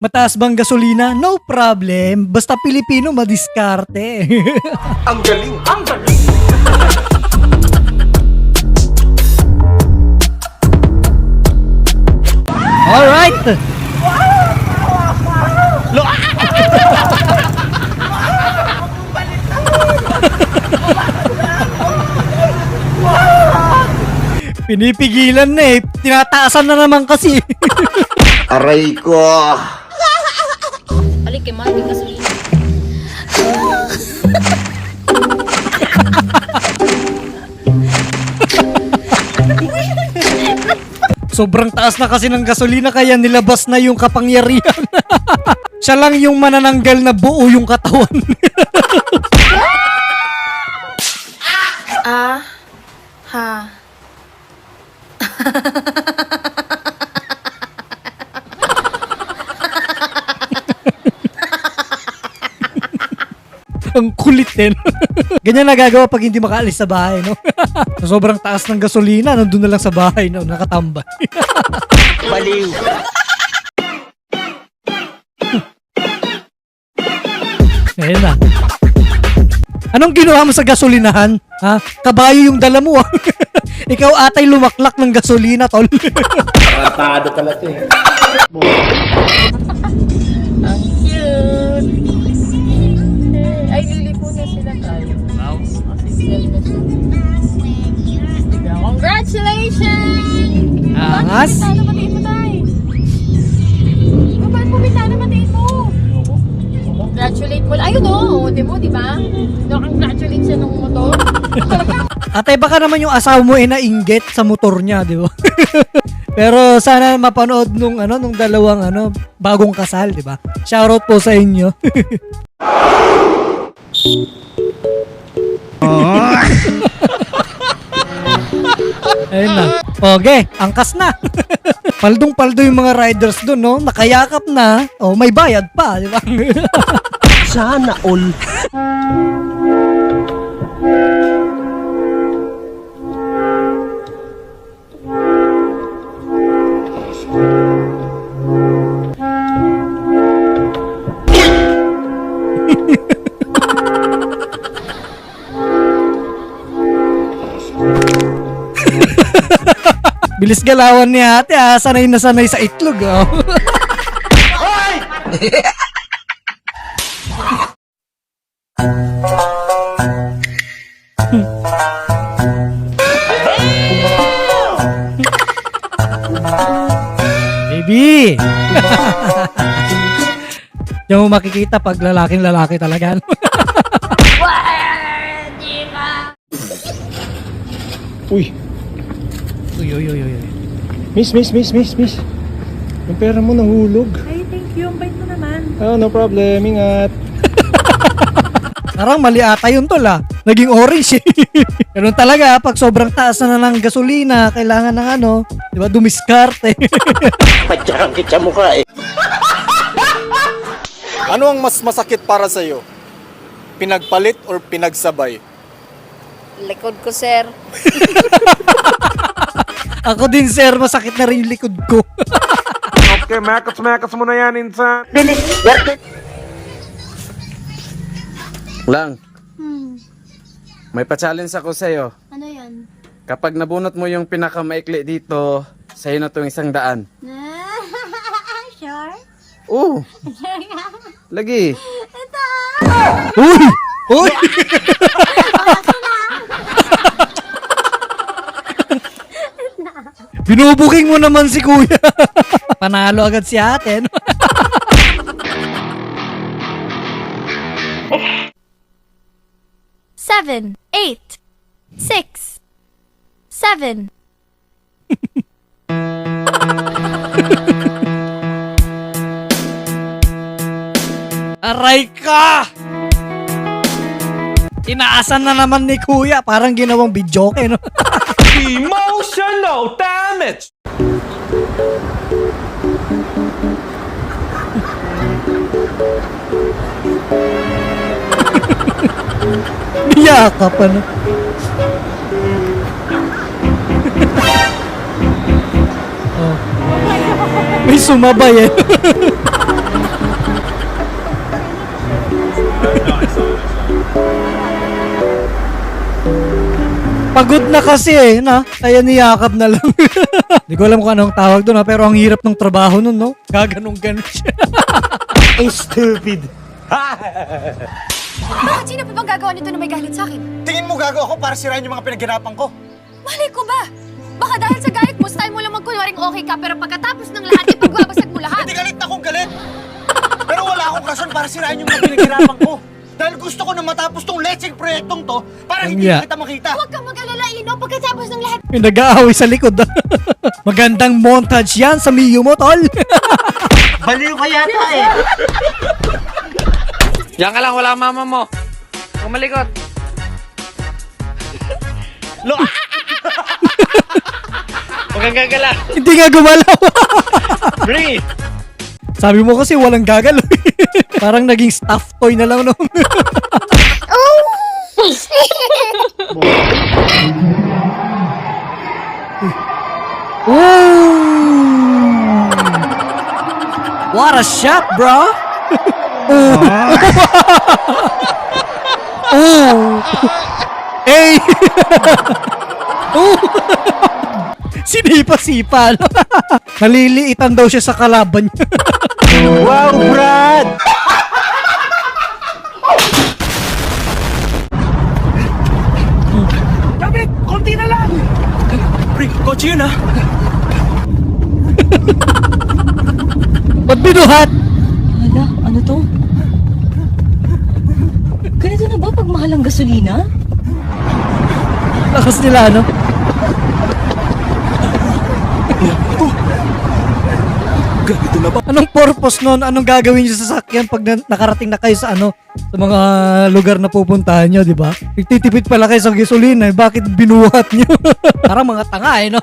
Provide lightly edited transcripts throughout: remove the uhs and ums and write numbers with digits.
Mataas bang gasolina? No problem. Basta Pilipino madiskarte. Ang galing! Ang galing! Alright! Pinipigilan na eh. Tinataasan na naman kasi. Aray ko! Balik kay Mati gasolina. Sobrang taas na kasi ng gasolina kaya nilabas na yung kapangyarihan. Siya lang yung manananggal na buo yung katawan. Ha. Ang kulit din. Ganyan nagagawa pag hindi makaalis sa bahay, no? Sa sobrang taas ng gasolina, nandun na lang sa bahay, no? Nakatambay. Baliw! Ayan na. Anong ginawa mo sa gasolinahan? Ha? Kabayo yung dala mo, ah. Ikaw atay lumaklak ng gasolina, tol. Tratado pala ito eh. Ang cute. Ay, liliko na sila tayo. Wow. Congratulations! Angas. Bitano pati ito tayo. Ba't mo bitano pati ito? Congratulate mo. Ayun o. Di mo, di ba? Congratulate siya ng motor. Atay, baka naman yung asawa mo nainggit sa motor niya, di ba? Pero sana mapanood nung dalawang bagong kasal, di ba? Shoutout po sa inyo. Ayun na. Okay, angkas na. Paldong-paldo yung mga riders doon, no? Nakayakap na. Oh, may bayad pa, di ba? Sana all! Bilis galawan ni ate, ah. Sanay na sanay sa itlog, oh. Baby! Diyan mo makikita pag lalaking lalaki talaga. Uy, Uy. miss. Yung pera mo nahulog. Ay, thank you. Ang bait mo naman. Oh, no problem. Ingat. Parang mali ata yun, tol, ah. Naging orange, eh. Ganun talaga, pag sobrang taas na ng gasolina, kailangan ng di ba, dumiskarte. Patsakang kitsa mukha eh. Ano ang mas masakit para sa'yo? Pinagpalit or pinagsabay? Likod ko, sir. Ako din, sir, masakit na rin yung likod ko. Okay, makas mo na yan, insan. Lang, may pa-challenge ako sa'yo. Ano yan? Kapag nabunot mo yung pinakamaikli dito, sa'yo na itong 100. Sure? Oo, lagi. Uy! Uy! Binubuking mo naman si kuya. Panalo agad si ate, no? Seven, 8, 6, 7. Aray ka! Inaasan na naman ni kuya. Parang ginawang bidyoke, no? Emotional damage! Niyakap, ano? Oh. May sumabay, eh. na kasi na. Kaya niyakap na lang. Hindi ko alam kung anong tawag doon pero ang hirap ng trabaho nun, no? Gaganong-ganon siya. Stupid. Bakit sino pa bang gagawa nito na may galit sa akin? Tingin mo gago ako para sirain yung mga pinaghirapan ko? Malay ko ba? Baka dahil sa galit mo, style mo lang magkunwaring okay ka, pero pagkatapos ng lahat, ipagbabasag mo lahat. Hindi galit na akong galit. Pero wala akong rason para sirain yung mga pinaghirapan ko. Dahil gusto ko na matapos tong lecheng proyektong to para hindi Yeah. kita makita. Huwag kang mag-alala, Ino, pagkatapos ng lahat. May nag-aaway sa likod. Magandang montage yan sa Mio mo, tol. Baliw ka yata eh. Diyan ka lang, wala ang mama mo. Huwag malikot. Huwag kang gagala. Hindi nga gumalaw. Breathe. Sabi mo kasi walang gagalaw. Parang naging stuffed toy na lang nung. Ooh. What a shot, bro. Oh. Hey. Oh. Sinipa-sipa. No? Naliliitan daw siya sa kalaban niya. Wow, Brad. David, konti na lang. Pre, kotse yun ha. Ba't binuhat? Hala, ano to? Ganito na ba pag mahal ang gasolina? Lakas nila, ano? Anong purpose nun? Anong gagawin nyo sa sasakyan pag nakarating na kayo sa ano? Sa mga lugar na pupuntahan nyo, di ba? Nagtitipid pala kayo sa gasolina, eh. Bakit binuhat nyo? Parang mga tanga, eh, no?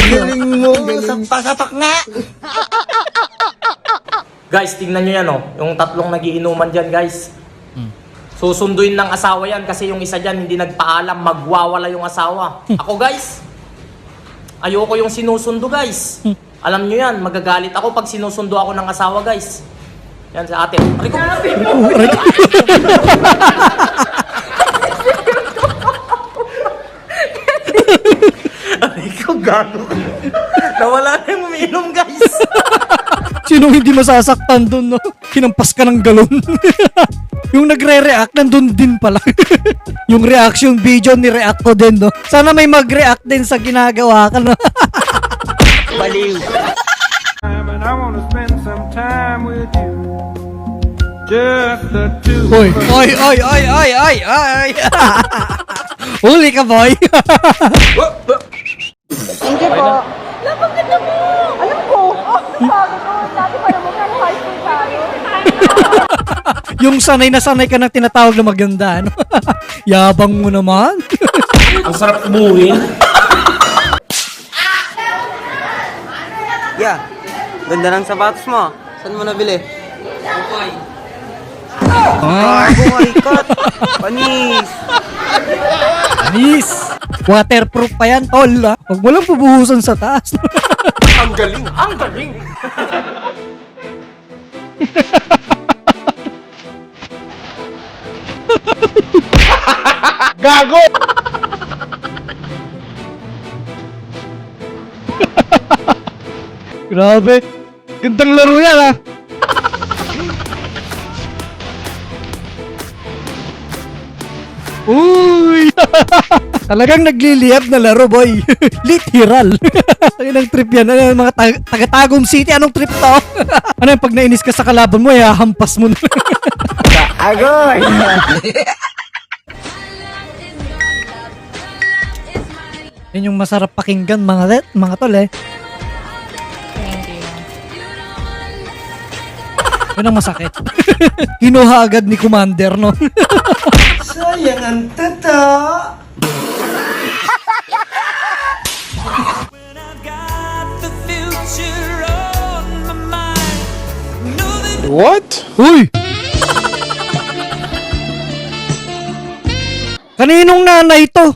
Galing mo. Sampasapak na. Guys, tingnan nyo yan oh. Yung tatlong nagiinuman dyan, guys. Susunduin ng asawa yan kasi yung isa dyan hindi nagpaalam, magwawala yung asawa. Ako, guys, ayoko yung sinusundo, guys. Alam nyo yan, magagalit ako pag sinusundo ako ng asawa, guys. Yan sa ate. Rico! Rico, gago. Nawala na yung umiinom, guys. Sinong hindi masasaktan dun, no? Kinampas ka ng galon. Yung nagre-react, nandun din pala. Yung reaction video, ni-react ko din, no? Sana may mag-react din sa ginagawa ka, no? Baliw. And I wanna spend some time with you. Just the two. Oy, oy, oy, oy, oy, oy, oy. Huli ka, boy. Thank you po. Napaganda mo! Alam ko! Napagod ko! Dati pa naman ka high school tayo. Yung sanay na sanay ka ng tinatawag na maganda, ano? Yabang mo naman. Ang sarap umuwi. Yeah, ganda ng sapatos mo. Saan mo nabili? Ay, bumalikat. Panis. Anis. Waterproof pa yan, tol, ha? Huwag mo lang pubuhusan sa taas. Ang galing. Ang galing. Gago. Grabe. Gandang laro yan, ha? Uy! Talagang nagliliyab na laro, boy. Literal. Ayun ang trip yan. Ano yung mga taga-Tagum City? Anong trip to? Ano yung pag nainis ka sa kalaban mo, hampas mo na. Agoy. Yun yung masarap pakinggan, mga tol, eh. Yun ang masakit. Kinuha agad ni Commander, no? Sayang ang tata. What? Uy! Kaninong nanay to?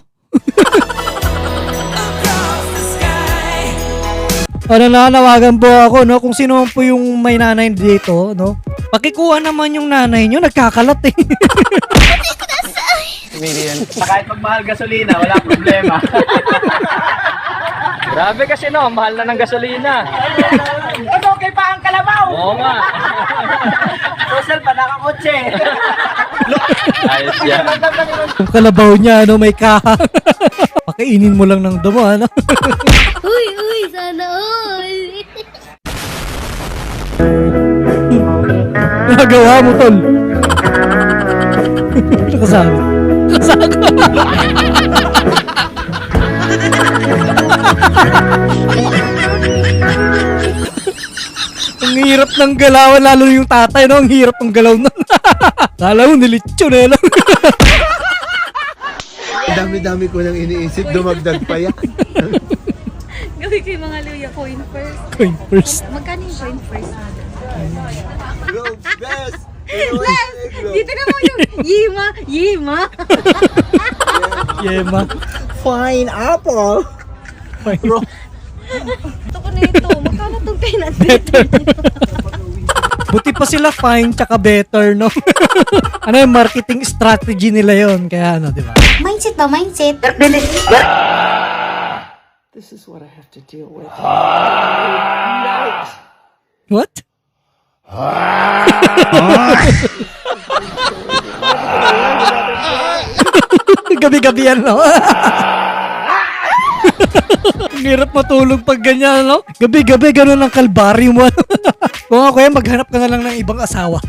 Nananawagan po ako, no? Kung sino man po yung may nanay dito, no? Pakikuha naman yung nanay nyo, nagkakalat eh. Kahit magmahal gasolina, wala problema. Grabe kasi no, mahal na ng gasolina. Ano, okay pa ang kalabaw? Oo nga. Social pa, nakakotse. Ayos yan. Yung kalabaw niya, ano, may kaha. Pakainin mo lang ng damo, ano? Uy, sana all. Nagawa mo, tol. Nakasabi. Ang hirap ng galawan, lalo yung tatay, no? Ang hirap ng galaw nun. Kala mo, nilitsyo na yun. Dami-dami ko nang iniisip, dumagdag pa yan. Gawin ko yung mga luya coin first. Coin first. Magkano yung coin first? Globe, best! Dito naman yung Yima. Yema. Fine apple! Gusto ko na ito. Magkano itong pinansin? Buti pa sila fine tsaka better, no? Ano yung marketing strategy nila yon, kaya ano, di ba? Mindset ba? Mindset? This is what I have to deal with. What? Gabi-gabi yan, no? Ang hirap matulog pag ganyan, no? Gabi-gabi, ganun ang kalbaryo mo. Kung ako yan, maghanap ka na lang ng ibang asawa.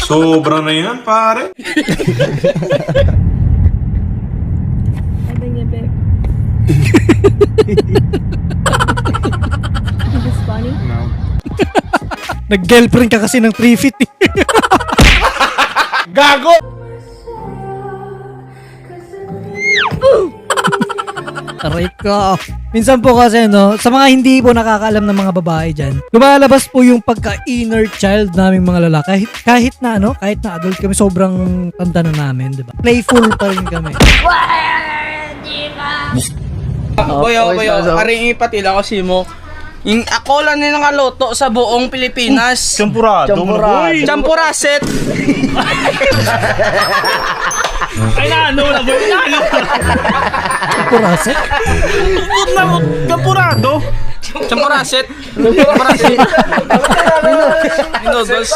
Sobra na yan, pare. Ano niya, babe? Is this funny? Nag-girlfriend ka kasi ng 3 feet. Gago! Aray ko. Minsan po kasi, no, sa mga hindi po nakakaalam ng mga babae dyan, lumalabas po yung pagka-inner child naming mga lalaki. Kahit na, ano, kahit na adult kami, sobrang tanda na namin, di ba? Playful pa rin kami. Boyo, aring ipatila ko si mo. Yung ako lang yung nakaloto sa buong Pilipinas. Champurado. Champuraset. Ay na, ano na boy? Purase? Champurado. Champuraset. Champuraset. Noodles.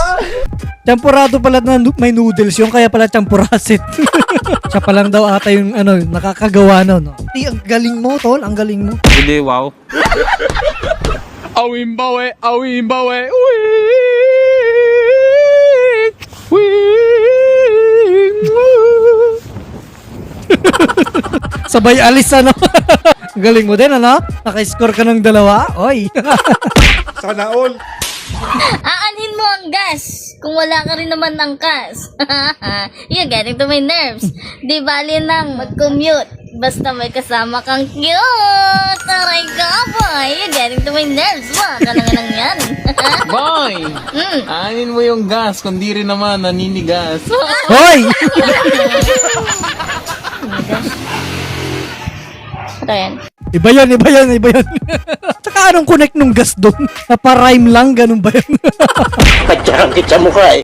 Champurado pala na may noodles yung kaya pala champuraset. Siya pa lang daw ata yung ano, nakakagawa no. Di, ang galing mo, tol. Ang galing mo. Hindi, wow. Awimbawe, awimbawe, Sabay alis, ano? Ang galing mo din, ano? Naka-score ka ng 2. Oy. Sana all. Aanin mo ang gas kung wala ka rin naman ng cash. You're getting to my nerves. Di bali nang mag-commute. Basta may kasama kang cute. Aray ka, boy. You're getting to my nerves. Baka lang yan. Boy! Anin mo yung gas, kundi rin naman naninigas. Hoy! Ito yan. Iba yun. Tsaka anong connect nung gas doon? Naparime lang, ganun ba yun? Padyarangkit sa mukha eh.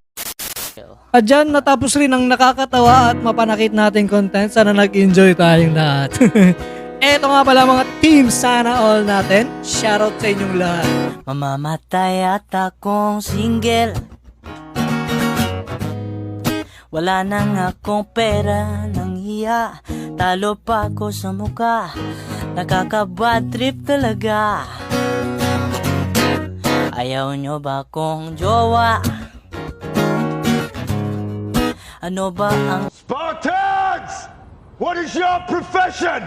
At dyan, natapos rin ang nakakatawa at mapanakit nating content. Sana nag-enjoy tayong lahat. Eto nga pala mga team, sana all natin. Shoutout sa inyong lahat. Mamamatay at akong single. Wala nang akong pera nang hiya. Talo pa ako sa muka. Nakaka-bad trip talaga. Ayaw nyo ba kong jowa? Ano ba ang Spartans! What is your profession?